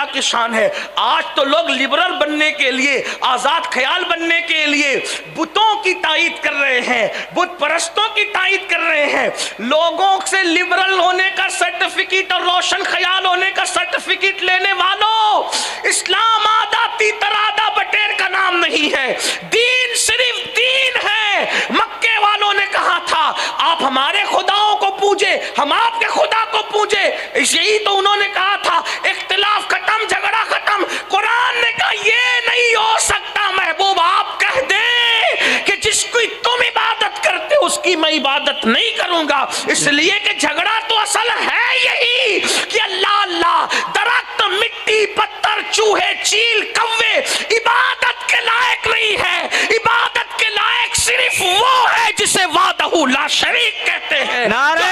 اللہ کی شان ہے۔ آج تو لوگ لبرل بننے کے لیے، آزاد خیال بننے کے لیے بتوں کی تائید کر رہے ہیں، بت پرستوں کی تائید کر رہے ہیں۔ لوگوں سے لبرل ہونے کا سرٹیفکیٹ اور روشن خیال ہونے کا سرٹیفکیٹ لینے والوں، اسلام آدھا تیتر آدھا بٹیر کا نام نہیں ہے، دین صرف دین ہے۔ مکے والوں نے کہا تھا آپ ہمارے خداؤں کو پوجے، ہم آپ کے خدا کو پوجے، یہی تو انہوں نے کہا تھا اختلاف ختم، جھگڑا ختم۔ قرآن نے کہا یہ نہیں ہو سکتا محبوب، آپ کہہ دیں کہ جس کی تم عبادت کرتے اس کی میں عبادت نہیں کروں گا، اس لیے کہ جھگڑا تو اصل ہے یہی کہ اللہ اللہ، درخت، مٹی، پتھر، چوہے، چیل، کوے عبادت کے لائق نہیں ہے۔ عبادت کے لائق صرف وہ ہے جسے وحدہ لا شریک کہتے ہیں۔ نعرہ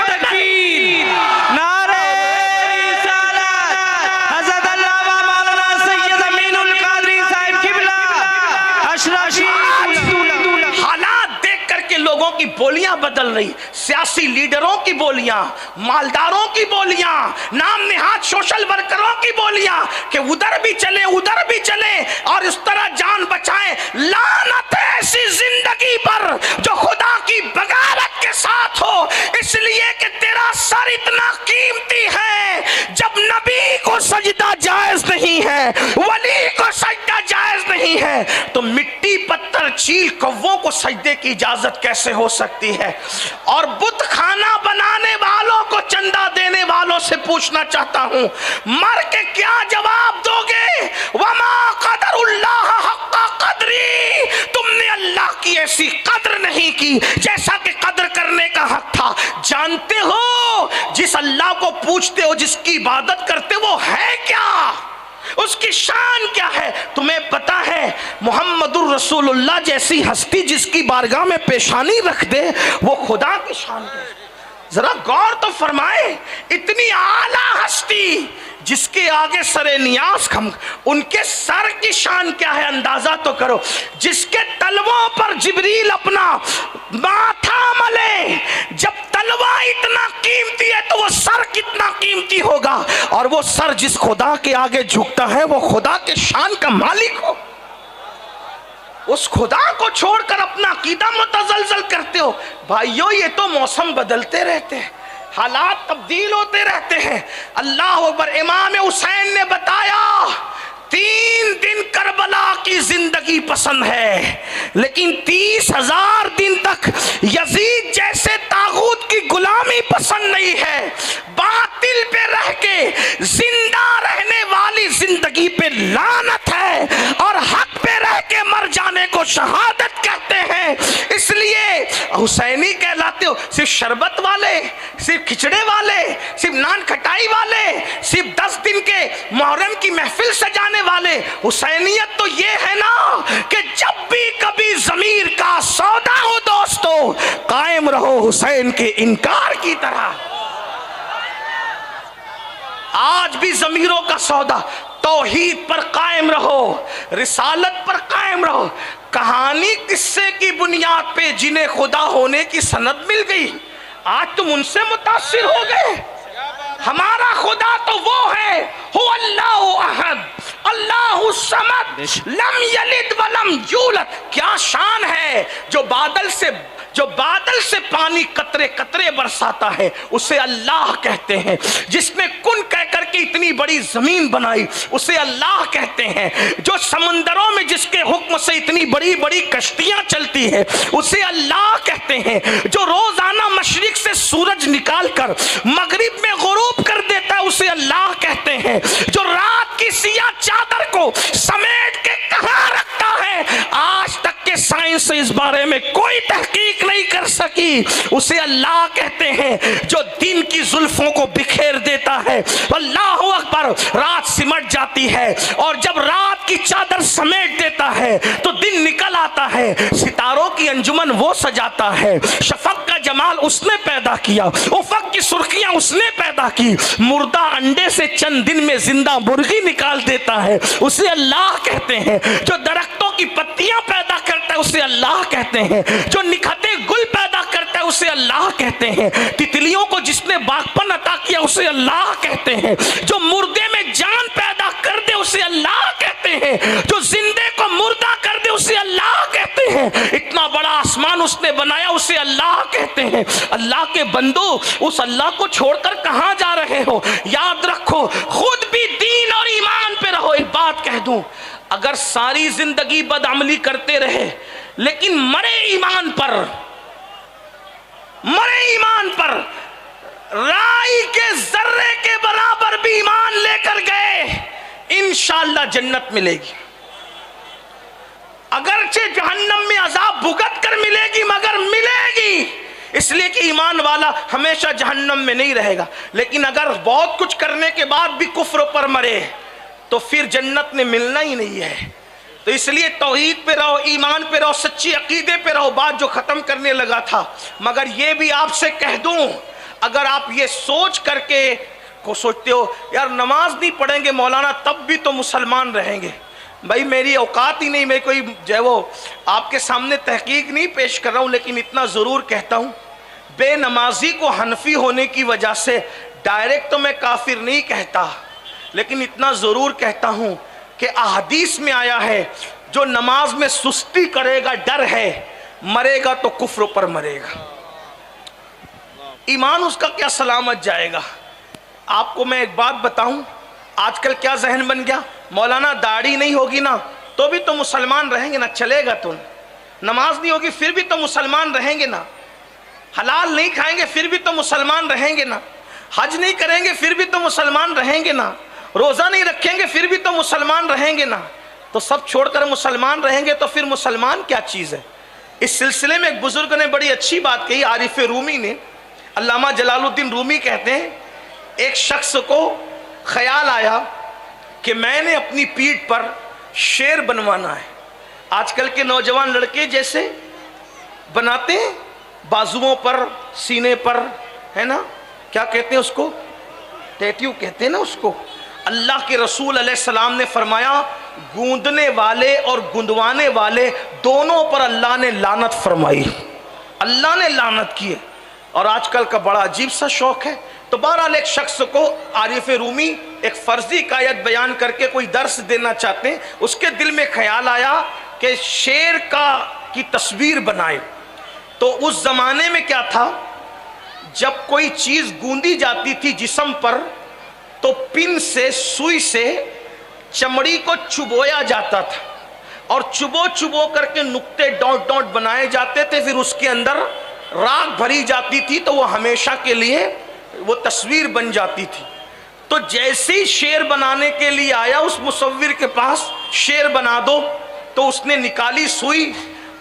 تکبیر، نعرہ رسالت، حضرت علامہ مولانا سید امین القادری صاحب قبلہ اشرفی۔ حالات دیکھ کر کے لوگوں کی بولیاں بدل رہی، سیاسی لیڈروں کی بولیاں، مالداروں کی بولیاں، نام نہاد سوشل ورکروں کی بولیاں کہ ادھر بھی چلیں ادھر بھی چلیں اور اس طرح جان بچائیں۔ لعنت ہے ایسی زندگی پر جو خدا کی بغاوت کے ساتھ ہو، اس لیے کہ تیرا سر اتنا قیمتی ہے، جب نبی کو سجدہ جائز نہیں ہے، ولی کو سجدہ جائز نہیں ہے، تو مٹی، پتھر، چیل، کووں کو سجدے کی اجازت کیسے ہو سکتی ہے؟ اور بت خانہ بنانے والوں کو چندہ دینے والوں سے پوچھنا چاہتا ہوں، مر کے کیا جواب دو گے؟ وما قدر اللہ حق قدری، تم نے اللہ کی ایسی قدر نہیں کی جیسا کہ قدر کرنے کا حق تھا۔ جانتے ہو جس اللہ کو پوچھتے ہو، جس کی عبادت کرتے وہ ہے کیا؟ اس کی شان کیا ہے؟ تمہیں پتا ہے محمد الرسول اللہ جیسی ہستی جس کی بارگاہ میں پیشانی رکھ دے وہ خدا کی شان ہے۔ ذرا غور تو فرمائے، اتنی اعلیٰ ہستی جس کے آگے سر نیاز کھم، ان کے سر کی شان کیا ہے اندازہ تو کرو۔ جس کے تلووں پر جبریل اپنا ماتھا ملے، جب تلوہ اتنا قیمتی ہے تو وہ سر کتنا قیمتی ہوگا، اور وہ سر جس خدا کے آگے جھکتا ہے وہ خدا کے شان کا مالک ہو۔ اس خدا کو چھوڑ کر اپنا عقیدہ متزلزل کرتے ہو۔ بھائیو یہ تو موسم بدلتے رہتے ہیں، حالات تبدیل ہوتے رہتے ہیں۔ اللہ اکبر۔ امام حسین نے بتایا 3 دن کربلا کی زندگی پسند ہے، لیکن 30,000 دن تک یزید جیسے طاغوت کی غلامی پسند نہیں ہے۔ باطل پہ رہ کے زندہ رہنے والی زندگی پہ لعنت ہے، اور حق پہ رہ کے مر جانے کو شہادت کہتے ہیں۔ اس لیے حسینی کہلاتے ہو، صرف شربت والے، صرف کھچڑے والے، صرف نان کھٹائی والے، صرف 10 دن کے محرم کی محفل سجانے والے۔ حسینیت تو یہ ہے نا کہ جب بھی کبھی ضمیر کا سودا ہو دوستو، قائم رہو حسین کے انکار کی طرح۔ آج بھی ضمیروں کا سودا، توحید پر قائم رہو، رسالت پر قائم رہو۔ کہانی قصے کی بنیاد پہ جنہیں خدا ہونے کی سند مل گئی، آج تم ان سے متاثر ہو گئے۔ ہمارا خدا تو وہ ہے، هو اللہ احد اللہ الصمد لم یلد ولم یولد۔ کیا شان ہے جو بادل سے پانی قطرے قطرے برساتا ہے، اسے اللہ کہتے ہیں۔ جس نے کن کہہ کر کے اتنی بڑی زمین بنائی اسے اللہ کہتے ہیں۔ جو سمندروں میں جس کے حکم سے اتنی بڑی بڑی کشتیاں چلتی ہیں اسے اللہ کہتے ہیں۔ جو روزانہ مشرق سے سورج نکال کر مغرب میں غروب کر دیتا ہے اسے اللہ کہتے ہیں۔ جو رات کی سیاہ چادر کو سمیٹ کے کہاں رکھتا ہے، آج تک کے سائنس اس بارے میں کوئی تحقیق نہیں کر سکی، اسے اللہ کہتے ہیں۔ جو دن کی زلفوں کو بکھیر دیتا ہے، اللہ اکبر، رات سمٹ جاتی ہے، اور جب رات کی چادر سمیٹ دیتا ہے تو دن نکل آتا ہے۔ ستاروں کی انجمن وہ سجاتا ہے، شفق کا جمال اس نے پیدا کیا، افق کی سرخیاں اس نے پیدا کی۔ مردہ انڈے سے چند دن میں زندہ مرغی نکال دیتا ہے، اسے اللہ کہتے ہیں۔ جو درختوں کی پتیاں پیدا کرتا ہے اسے اللہ کہتے ہیں۔ جو نکھتے گل پیدا کرتا ہے اسے اللہ کہتے ہیں۔ تتلیوں کو جس نے باغپن عطا کیا اسے اللہ کہتے ہیں۔ جو مردے میں جان پیدا ہوتے ہیں۔ اللہ کے بندو، اس اللہ کو چھوڑ کر کہاں جا رہے ہو؟ یاد رکھو خود بھی دین اور ایمان پہ رہو۔ ایک بات کہہ دوں، اگر ساری زندگی بدعملی کرتے رہے لیکن مرے ایمان پر، رائی کے ذرے کے برابر بھی ایمان لے کر گئے، انشاءاللہ جنت ملے گی۔ اگرچہ جہنم میں عذاب بھگت کر ملے گی مگر ملے گی، اس لیے کہ ایمان والا ہمیشہ جہنم میں نہیں رہے گا۔ لیکن اگر بہت کچھ کرنے کے بعد بھی کفر پر مرے تو پھر جنت میں ملنا ہی نہیں ہے۔ تو اس لیے توحید پہ رہو، ایمان پہ رہو، سچی عقیدے پہ رہو۔ بات جو ختم کرنے لگا تھا، مگر یہ بھی آپ سے کہہ دوں، اگر آپ یہ سوچ کر کے کو سوچتے ہو یار نماز نہیں پڑھیں گے مولانا تب بھی تو مسلمان رہیں گے، بھائی میری اوقات ہی نہیں، میں کوئی جو ہے وہ آپ کے سامنے تحقیق نہیں پیش کر رہا ہوں، لیکن اتنا ضرور کہتا ہوں، بے نمازی کو حنفی ہونے کی وجہ سے ڈائریکٹ تو میں کافر نہیں کہتا، لیکن اتنا ضرور کہتا ہوں کہ احادیث میں آیا ہے جو نماز میں سستی کرے گا، ڈر ہے، مرے گا تو کفر پر مرے گا، ایمان اس کا کیا سلامت جائے گا۔ آپ کو میں ایک بات بتاؤں، آج کل کیا ذہن بن گیا، مولانا داڑھی نہیں ہوگی نا تو بھی تو مسلمان رہیں گے نا، چلے گا تو، نماز نہیں ہوگی پھر بھی تو مسلمان رہیں گے نا، حلال نہیں کھائیں گے پھر بھی تو مسلمان رہیں گے نا، حج نہیں کریں گے پھر بھی تو مسلمان رہیں گے نا، روزہ نہیں رکھیں گے پھر بھی تو مسلمان رہیں گے نا، تو سب چھوڑ کر مسلمان رہیں گے تو پھر مسلمان کیا چیز ہے۔ اس سلسلے میں ایک بزرگ نے بڑی اچھی بات کہی، عارف رومی نے، علامہ جلال الدین رومی کہتے ہیں ایک شخص کو خیال آیا کہ میں نے اپنی پیٹھ پر شیر بنوانا ہے، آج کل کے نوجوان لڑکے جیسے بناتے ہیں بازوؤں پر، سینے پر، ہے نا، کیا کہتے ہیں اس کو، ٹیٹیو کہتے ہیں نا اس کو۔ اللہ کے رسول علیہ السلام نے فرمایا گوندنے والے اور گندوانے والے دونوں پر اللہ نے لعنت فرمائی، اللہ نے لعنت کی ہے، اور آج کل کا بڑا عجیب سا شوق ہے۔ تو بہرحال ایک شخص کو عارف رومی ایک فرضی عقائد بیان کر کے کوئی درس دینا چاہتے ہیں، اس کے دل میں خیال آیا کہ شیر کی تصویر بنائے۔ تو اس زمانے میں کیا تھا، جب کوئی چیز گوندی جاتی تھی جسم پر تو پن سے، سوئی سے چمڑی کو چبویا جاتا تھا، اور چبو کر کے نقطے ڈاٹ ڈاٹ بنائے جاتے تھے، پھر اس کے اندر راکھ بھری جاتی تھی تو وہ ہمیشہ کے لیے وہ تصویر بن جاتی تھی۔ تو جیسے ہی شیر بنانے کے لیے آیا اس مصور کے پاس، شیر بنا دو، تو اس نے نکالی سوئی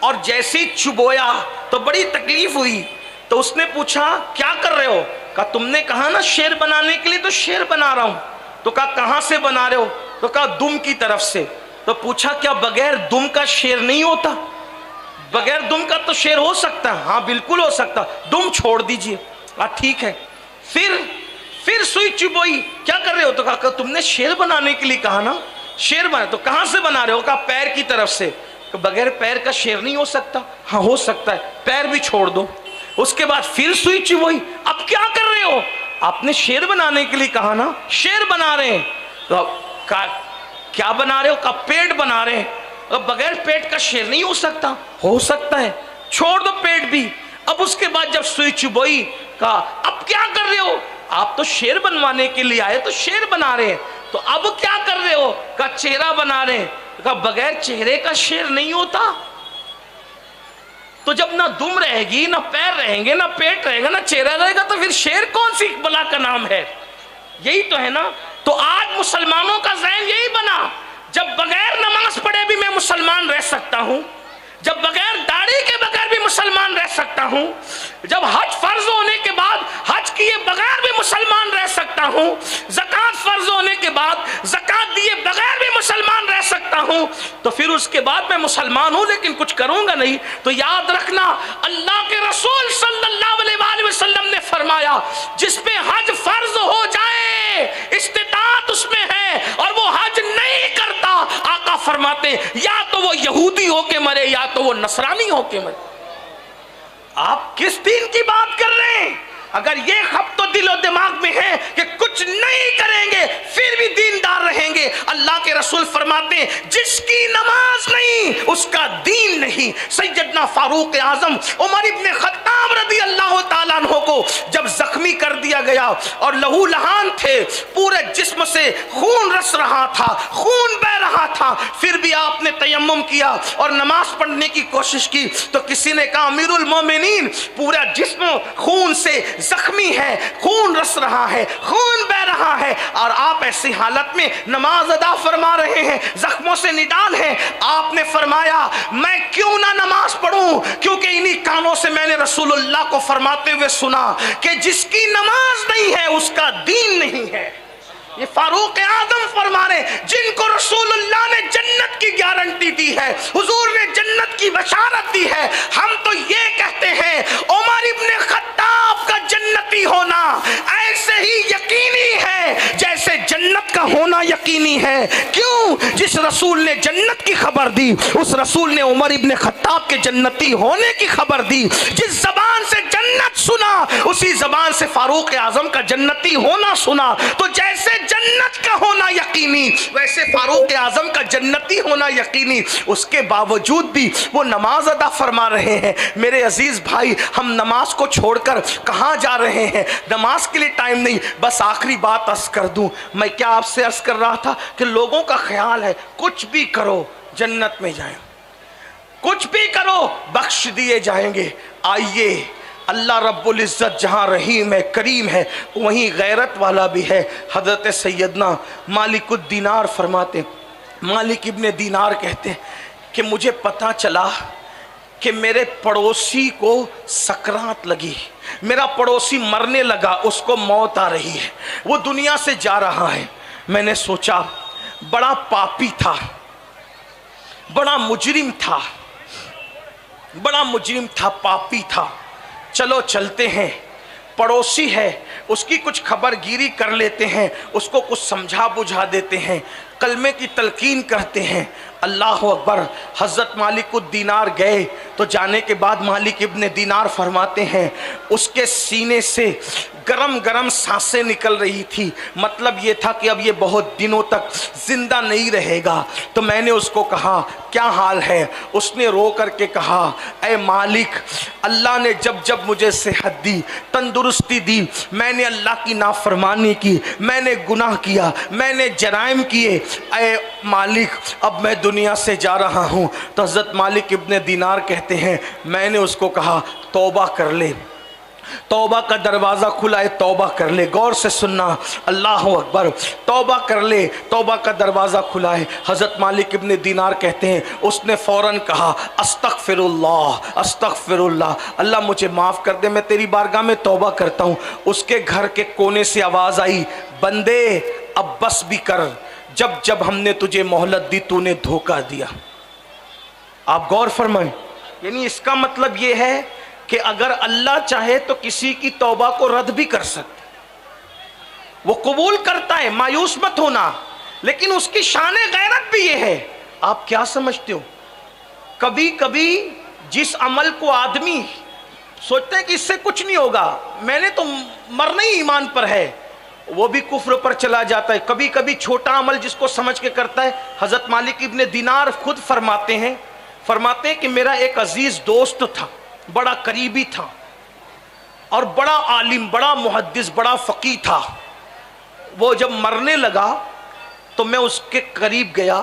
اور جیسے ہی چبویا تو بڑی تکلیف ہوئی، تو اس نے پوچھا کیا کر رہے ہو؟ کہا تم نے کہا نا شیر بنانے کے لیے، تو شیر بنا رہا ہوں۔ تو کہا کہاں سے بنا رہے ہو؟ تو کہا دم کی طرف سے۔ تو پوچھا کیا بغیر دم کا شیر نہیں ہوتا؟ بغیر دم کا تو شیر ہو سکتا ہے۔ ہاں بالکل ہو سکتا، دم چھوڑ دیجئے۔ کہا ٹھیک ہے۔ پھر سوئی چبوئی، کیا کر رہے ہو؟ تو کہا تم نے شیر بنانے کے لیے کہا نا، شیر بنا، تو کہاں سے بنا رہے ہو؟ کہا پیر کی طرف سے۔ کہ بغیر پیر کا شیر نہیں ہو سکتا؟ ہاں ہو سکتا ہے، پیر بھی چھوڑ دو۔ اس کے بعد پھر سوئی چبوئی، اب کیا کر رہے ہو؟ آپ نے شیر بنانے کے لیے کہا نا، شیر بنا رہے ہیں۔ تو کہا کیا بنا رہے ہو؟ کہا پیٹ بنا رہے ہیں۔ بغیر پیٹ کا شیر نہیں ہو سکتا؟ ہو سکتا ہے، چھوڑ دو پیٹ بھی۔ اب اس کے بعد جب سوئی چبوئی، کہا اب کیا کر رہے ہو؟ آپ تو شیر بنوانے کے لیے آئے تو شیر بنا رہے ہیں، تو اب کیا کر رہے ہو؟ کہا چہرہ بنا رہے ہیں۔ کہا بغیر چہرے کا شیر نہیں ہوتا؟ تو جب نہ دم رہے گی، نہ پیر رہیں گے، نہ پیٹ رہے گا، نہ چہرہ رہے گا، تو پھر شیر کون سی بلا کا نام ہے؟ یہی تو ہے نا۔ تو آج مسلمانوں کا ذہن یہی بنا، جب بغیر نماز پڑھے بھی میں مسلمان رہ سکتا ہوں، جب بغیر داڑھی کے بغیر بھی مسلمان رہ سکتا ہوں، جب حج فرض ہونے کے بعد حج کیے بغیر بھی مسلمان رہ سکتا ہوں، زکوٰۃ فرض ہونے کے بعد زکوٰۃ دیے بغیر بھی مسلمان رہ سکتا ہوں، تو پھر اس کے بعد میں مسلمان ہوں لیکن کچھ کروں گا نہیں۔ تو یاد رکھنا، اللہ کے رسول صلی اللہ علیہ وآلہ وسلم نے فرمایا جس پہ حج فرض ہو جائے، استطاعت اس میں ہے اور وہ حج نہیں کرتا، آقا فرماتے یا تو وہ یہودی ہو کے مرے یا تو وہ نصرانی ہو کے مرے۔ آپ کس دین کی بات کر رہے ہیں؟ اگر یہ خبط و دل و دماغ میں ہے کہ کچھ نہیں کریں گے پھر بھی دیندار رہیں گے، اللہ کے के रसूल फरमाते हैं जिसकी नमाज नहीं उसका दीन नहीं। सैयदना फारूक आजम उमर इब्ने खत्ताब रदी अल्लाह ताला अन्हु को जब जख्मी कर दिया गया और लहू लहान थे, पूरे जिस्म से खून रस रहा था, खून बह रहा था, फिर भी आपने तयम्मुम किया और नमाज पढ़ने की कोशिश की, तो किसी ने कहा अमीरुल मोमिनीन पूरा जिस्म खून से जख्मी है, खून रस रहा है, खून बह रहा है और आप ऐसी हालत में नमाज अदा फरमा रहे हैं, जख्मों से निडाल हैं। आपने फरमाया मैं क्यों ना नमाज पढ़ूं, क्योंकि इन्हीं कानों से मैंने रसूलुल्लाह को फरमाते हुए सुना कि जिसकी नमाज नहीं है उसका दीन नहीं है। ये फारूक आजम फरमा रहे जिनको रसूलुल्लाह ने जन्नत की गारंटी दी है, हुजूर ने जन्नत की बशारत दी है। हम तो ये कहते हैं उमर इब्ने खत्ताब का जन्नती होना ऐसे ही यकीनी है जैसे जन्नत का होना यकीनी है। क्यों? जिस रसूल ने जन्नत की खबर दी उस रसूल ने उमर इब्ने खत्ताब के जन्नती होने की खबर दी। जिस जबान से जन्नत सुना उसी जबान से फारूक आजम का जन्नती होना सुना। तो जैसे जन्नत का होना यकीनी वैसे फारूक आजम का जन्नती होना यकीनी। उसके बावजूद भी वो नमाज अदा फरमा रहे हैं। मेरे अजीज भाई, हम नमाज को छोड़कर कहाँ जा रहे हैं? नमाज के लिए टाइम नहीं। बस आखिरी बात अर्ज कर दूं, मैं क्या आपसे अर्ज कर रहा था कि लोगों का ख्याल है कुछ भी करो जन्नत में जाए, कुछ भी करो बख्श दिए जाएंगे। आइए, अल्लाह रब्बुल इज़्ज़त जहाँ रहीम है, करीम है, वहीं गैरत वाला भी है। हज़रत सैयदना मालिकुद दीनार फरमाते, मालिक इब्ने दीनार कहते हैं कि मुझे पता चला कि मेरे पड़ोसी को सकरात लगी, मेरा पड़ोसी मरने लगा, उसको मौत आ रही है, वो दुनिया से जा रहा है। मैंने सोचा बड़ा पापी था, बड़ा मुजरिम था, बड़ा मुजरिम था, पापी था। चलो चलते हैं, पड़ोसी है उसकी कुछ खबरगिरी कर लेते हैं, उसको कुछ समझा बुझा देते हैं, कलमे की तलकीन करते हैं। अल्लाह अकबर। हज़रत मालिकुद दीनार गए तो जाने के बाद मालिक इब्ने दीनार फरमाते हैं उसके सीने से गरम गरम सांसें निकल रही थी। मतलब ये था कि अब ये बहुत दिनों तक जिंदा नहीं रहेगा। तो मैंने उसको कहा क्या हाल है? उसने रो करके कहा ऐ मालिक, अल्लाह ने जब जब मुझे सेहत दी, तंदुरुस्ती दी, मैंने अल्लाह की नाफरमानी की, मैंने गुनाह किया, मैंने जराइम किए, ऐ मालिक अब मैं दुनिया से जा रहा हूँ। तो हज़रत मालिक इब्ने दीनार कहते हैं मैंने उसको कहा तौबा कर ले, तौबा का दरवाज़ा खुला है, तौबा कर ले। गौर से सुनना, अल्लाह अकबर। तौबा कर ले, तौबा का दरवाज़ा खुला है। हज़रत मालिक इब्ने दीनार कहते हैं उसने फ़ौरन कहा अस्तग़फ़िरुल्लाह, अस्तग़फ़िरुल्लाह, अल्लाह मुझे माफ़ कर दे, मैं तेरी बारगाह में तौबा करता हूँ। उसके घर के कोने से आवाज़ आई बंदे अब बस भी कर, जब जब हमने तुझे मोहलत दी तूने धोखा दिया। आप गौर फरमाएं, यानी इसका मतलब ये है कि अगर अल्लाह चाहे तो किसी की तौबा को रद्द भी कर सकते, वो कबूल करता है, मायूस मत होना। लेकिन उसकी शान गैरत भी ये है। आप क्या समझते हो, कभी कभी जिस अमल को आदमी सोचते हैं कि इससे कुछ नहीं होगा, मैंने तो मरना ही ईमान पर है, वो भी कुफ्र पर चला जाता है। कभी कभी छोटा अमल जिसको समझ के करता है। हज़रत मालिक इब्ने दीनार खुद फरमाते हैं कि मेरा एक अजीज दोस्त था, बड़ा करीबी था और बड़ा आलिम, बड़ा मुहद्दिस, बड़ा फ़क़ीह था। वो जब मरने लगा तो मैं उसके करीब गया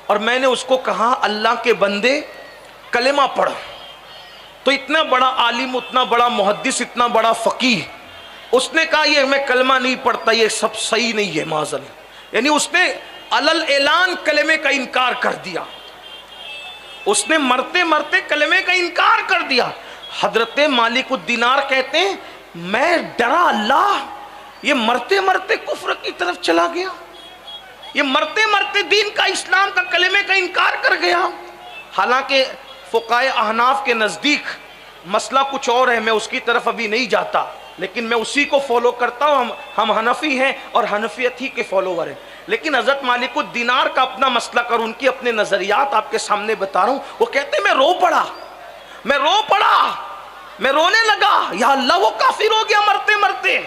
और मैंने उसको कहा अल्लाह के बंदे कलेमा पढ़। तो इतना बड़ा आलिम, उतना बड़ा मुहद्दिस, इतना बड़ा फ़क़ीह, उसने कहा ये मैं कलमा नहीं पढ़ता, ये सब सही नहीं है माज़ल। यानी उसने अलल ऐलान कलमे का इनकार कर दिया, उसने मरते मरते कलमे का इनकार कर दिया। हजरत मालिकुद दीनार कहते हैं मैं डरा, अल्लाह ये मरते मरते कुफ्र की तरफ चला गया, ये मरते मरते दीन का, इस्लाम का, कलमे का इनकार कर गया। हालांकि फ़ुक़हाए अहनाफ के नज़दीक मसला कुछ और है, मैं उसकी तरफ अभी नहीं जाता, लेकिन मैं उसी को फॉलो करता हूँ। हम हनफी हैं और हनफियत ही के फॉलोवर हैं। लेकिन हज़रत मालिकुद दीनार का अपना मसला कर, उनकी अपने नज़रियात आपके सामने बता रहा हूँ। वो कहते मैं रो पड़ा, मैं रोने लगा, या अल्लाह वो काफिर हो गया मरते मरते।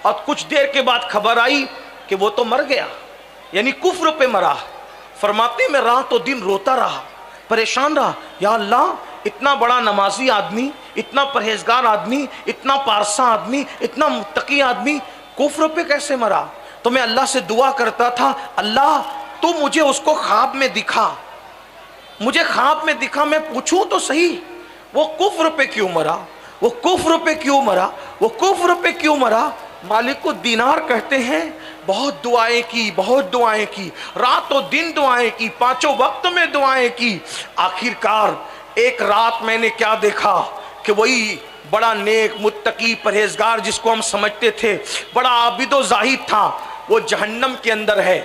और कुछ देर के बाद खबर आई कि वो तो मर गया, यानी कुफ्र पे मरा। फरमाते हैं मैं रात और दिन रोता रहा, परेशान रहा, या अल्लाह इतना बड़ा नमाजी आदमी, इतना परहेजगार आदमी, इतना पारसा आदमी, इतना मुत्तकी आदमी कुफ्र पे कैसे मरा। तो मैं अल्लाह से दुआ करता था, अल्लाह तू मुझे उसको ख्वाब में दिखा, मुझे ख्वाब में दिखा, मैं पूछूं तो सही वो कुफ्र पे क्यों मरा, वो कुफ्र पे क्यों मरा, वो कुफ्र पे क्यों मरा। मालिक को दीनार कहते हैं, बहुत दुआएं की, बहुत दुआएं की, रातों दिन दुआएं की, पांचों वक्त में दुआएं की। आखिरकार एक रात मैंने क्या देखा कि वही बड़ा नेक मुत्तकी परहेजगार जिसको हम समझते थे, बड़ा आबिदो जाहिद था, वो जहन्नम के अंदर है।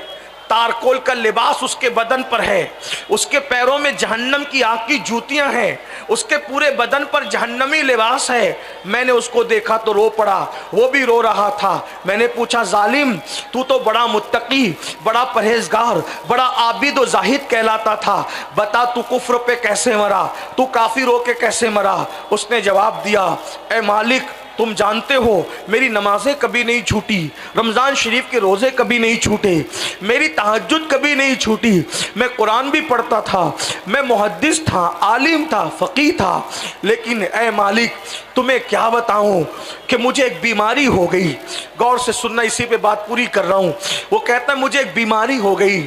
तारकोल का लिबास उसके बदन पर है, उसके पैरों में जहन्नम की आग की जूतियां हैं, उसके पूरे बदन पर जहन्नमी लिबास है। मैंने उसको देखा तो रो पड़ा, वो भी रो रहा था। मैंने पूछा, जालिम तू तो बड़ा मुत्तकी, बड़ा परहेजगार, बड़ा आबिद व जाहिद कहलाता था, बता तू कुफ्र पे कैसे मरा, तू काफिर होके कैसे मरा। उसने जवाब दिया, ए मालिक तुम जानते हो मेरी नमाजें कभी नहीं छूटी, रमज़ान शरीफ के रोज़े कभी नहीं छूटे, मेरी तहज्जुद कभी नहीं छूटी, मैं कुरान भी पढ़ता था, मैं मुहद्दिस था, आलिम था, फ़क़ीह था, लेकिन ए मालिक तुम्हें क्या बताऊं कि मुझे एक बीमारी हो गई। गौर से सुनना, इसी पे बात पूरी कर रहा हूं। वो कहता है मुझे एक बीमारी हो गई,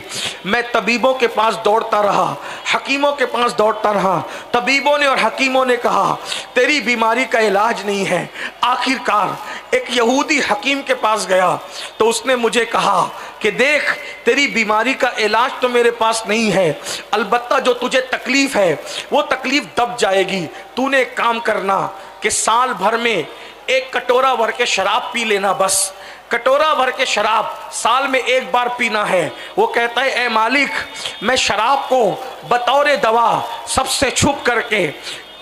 मैं तबीबों के पास दौड़ता रहा, हकीमों के पास दौड़ता रहा, तबीबों ने और हकीमों ने कहा तेरी बीमारी का इलाज नहीं है। आखिरकार एक यहूदी हकीम के पास गया तो उसने मुझे कहा कि देख तेरी बीमारी का इलाज तो मेरे पास नहीं है, अलबत्ता जो तुझे तकलीफ है वो तकलीफ दब जाएगी। तूने एक काम करना कि साल भर में एक कटोरा भर के शराब पी लेना, बस कटोरा भर के शराब साल में एक बार पीना है। वो कहता है ए मालिक मैं शराब को बतौर दवा सबसे छुप करके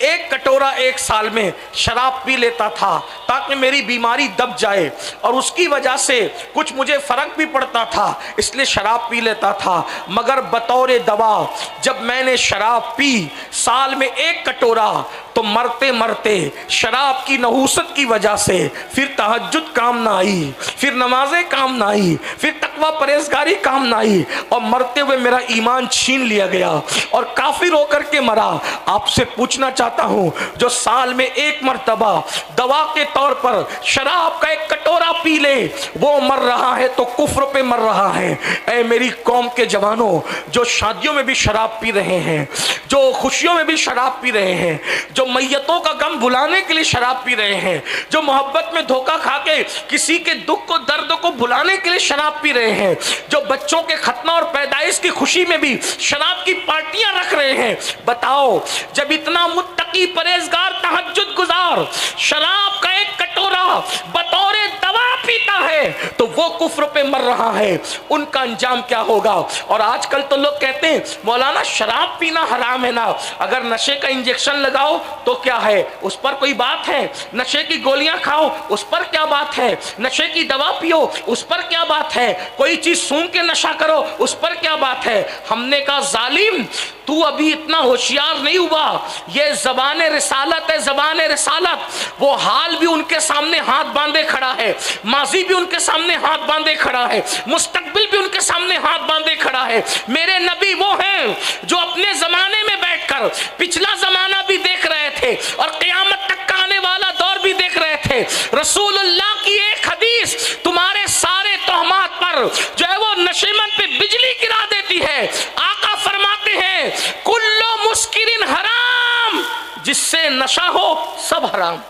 एक कटोरा एक साल में शराब पी लेता था ताकि मेरी बीमारी दब जाए, और उसकी वजह से कुछ मुझे फर्क भी पड़ता था, इसलिए शराब पी लेता था। मगर बतौर दवा जब मैंने शराब पी साल में एक कटोरा, तो मरते मरते शराब की नहूसत की वजह से फिर तहज्जुद काम ना आई, फिर नमाजें काम ना आई, फिर तकवा परहेजगारी काम ना आई, और मरते हुए मेरा ईमान छीन लिया गया और काफिर होकर के मरा। आपसे पूछना चाहता हूं, जो साल में एक मर्तबा दवा के तौर पर शराब का एक कटोरा पी ले, वो मर रहा है तो कुफ्र पे मर रहा है। ऐ मेरी कौम के जवानों, जो शादियों में भी शराब पी रहे हैं, जो खुशियों में भी शराब पी रहे हैं, जो मैयतों का गम भुलाने के लिए शराब पी रहे हैं, जो मोहब्बत में धोखा खा के किसी के दुख को दर्द को भुलाने के लिए शराब पी रहे हैं, जो बच्चों के खतना और पैदाइश की खुशी में भी शराब की पार्टियां रख रहे हैं, बताओ जब इतना मुत्तकी परहेजगार तहज्जुद गुजार शराब का एक कटोरा बतौर दवा पीता है तो वो कुफ्र पे मर रहा है, उनका अंजाम क्या होगा। और आजकल तो लोग कहते हैं मौलाना शराब पीना हराम है ना, अगर नशे का इंजेक्शन लगाओ तो क्या है, उस पर कोई बात है, नशे की गोलियां खाओ उस पर क्या बात है, नशे की दवा पियो उस पर क्या बात है, कोई चीज सूंघ के नशा करो उस पर क्या बात है। हमने कहा जालिम तू अभी इतना होशियार नहीं हुआ, ये ज़बाने रिसालत है, ज़बाने रिसालत। वो हाल भी उनके सामने हाथ बांधे खड़ा है, माजी भी उनके सामने हाथ बांधे खड़ा है, मुस्तकबिल भी उनके सामने हाथ बांधे खड़ा है। मेरे नबी वो हैं जो अपने ज़माने में बैठकर पिछला ज़माना भी देख रहे थे और क़यामत तक का आने वाला दौर भी देख रहे थे। रसूलुल्लाह की एक हदीस तुम्हारे सारे तोहमात पर जो है वो नशेमन पे बिजली गिरा देती है। आका फरमाते हैं कुल्लो मुस्किरिन हराम, जिससे नशा हो सब हराम,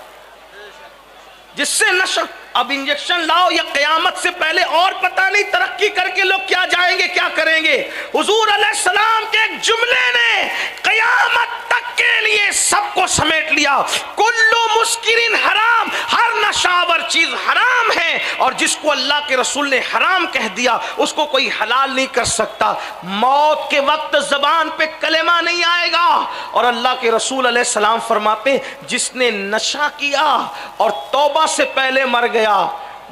जिससे नशा। अब इंजेक्शन लाओ या क़यामत से पहले और पता नहीं तरक्की करके लोग क्या जाएंगे क्या करेंगे। हुजूर अलैहिस्सलाम के एक जुमले ने क़यामत तक के लिए सबको समेट लिया। कुल्लु मुस्किरिन हराम, हर नशावर चीज हराम है, और जिसको अल्लाह के रसूल ने हराम कह दिया उसको कोई हलाल नहीं कर सकता। मौत के वक्त जबान पे कलेमा नहीं आएगा, और अल्लाह के रसूल अलैहिस्सलाम फरमाते जिसने नशा किया और तौबा से पहले मर गया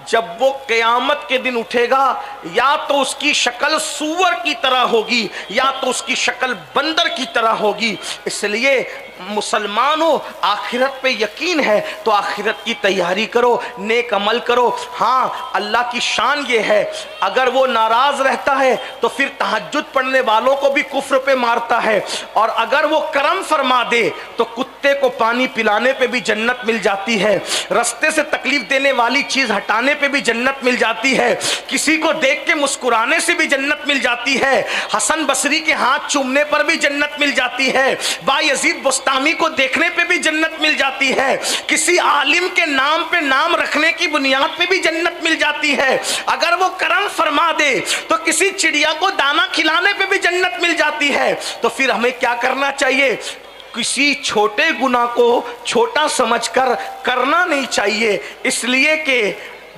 जब वो क़यामत के दिन उठेगा या तो उसकी शक्ल सूअर की तरह होगी या तो उसकी शक्ल बंदर की तरह होगी। इसलिए मुसलमानों, आखिरत पे यकीन है तो आखिरत की तैयारी करो, नेक अमल करो। हाँ, अल्लाह की शान ये है, अगर वो नाराज रहता है तो फिर तहज्जुद पढ़ने वालों को भी कुफ्र पे मारता है, और अगर वो करम फरमा दे तो कुत्ते को पानी पिलाने पे भी जन्नत मिल जाती है, रास्ते से तकलीफ देने वाली चीज हटाने पे भी जन्नत मिल जाती है, किसी को देख के मुस्कुराने से भी जन्नत मिल जाती है, हसन बसरी के हाथ चूमने पर भी जन्नत मिल जाती है, बायजीद बुस्तामी को देखने पे भी जन्नत मिल जाती है, किसी आलिम के नाम पे नाम रखने की बुनियाद पे भी जन्नत मिल जाती है, अगर वो करम फरमा दे तो किसी चिड़िया को दाना खिलाने पे भी जन्नत मिल जाती है। तो फिर हमें क्या करना चाहिए? किसी छोटे गुनाह को छोटा समझकर करना नहीं चाहिए, इसलिए कि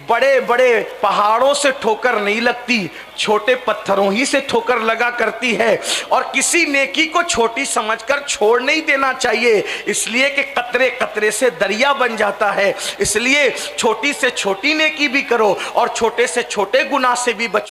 बड़े बड़े पहाड़ों से ठोकर नहीं लगती, छोटे पत्थरों ही से ठोकर लगा करती है, और किसी नेकी को छोटी समझकर छोड़ नहीं देना चाहिए, इसलिए कि कतरे कतरे से दरिया बन जाता है। इसलिए छोटी से छोटी नेकी भी करो और छोटे से छोटे गुनाह से भी बचो।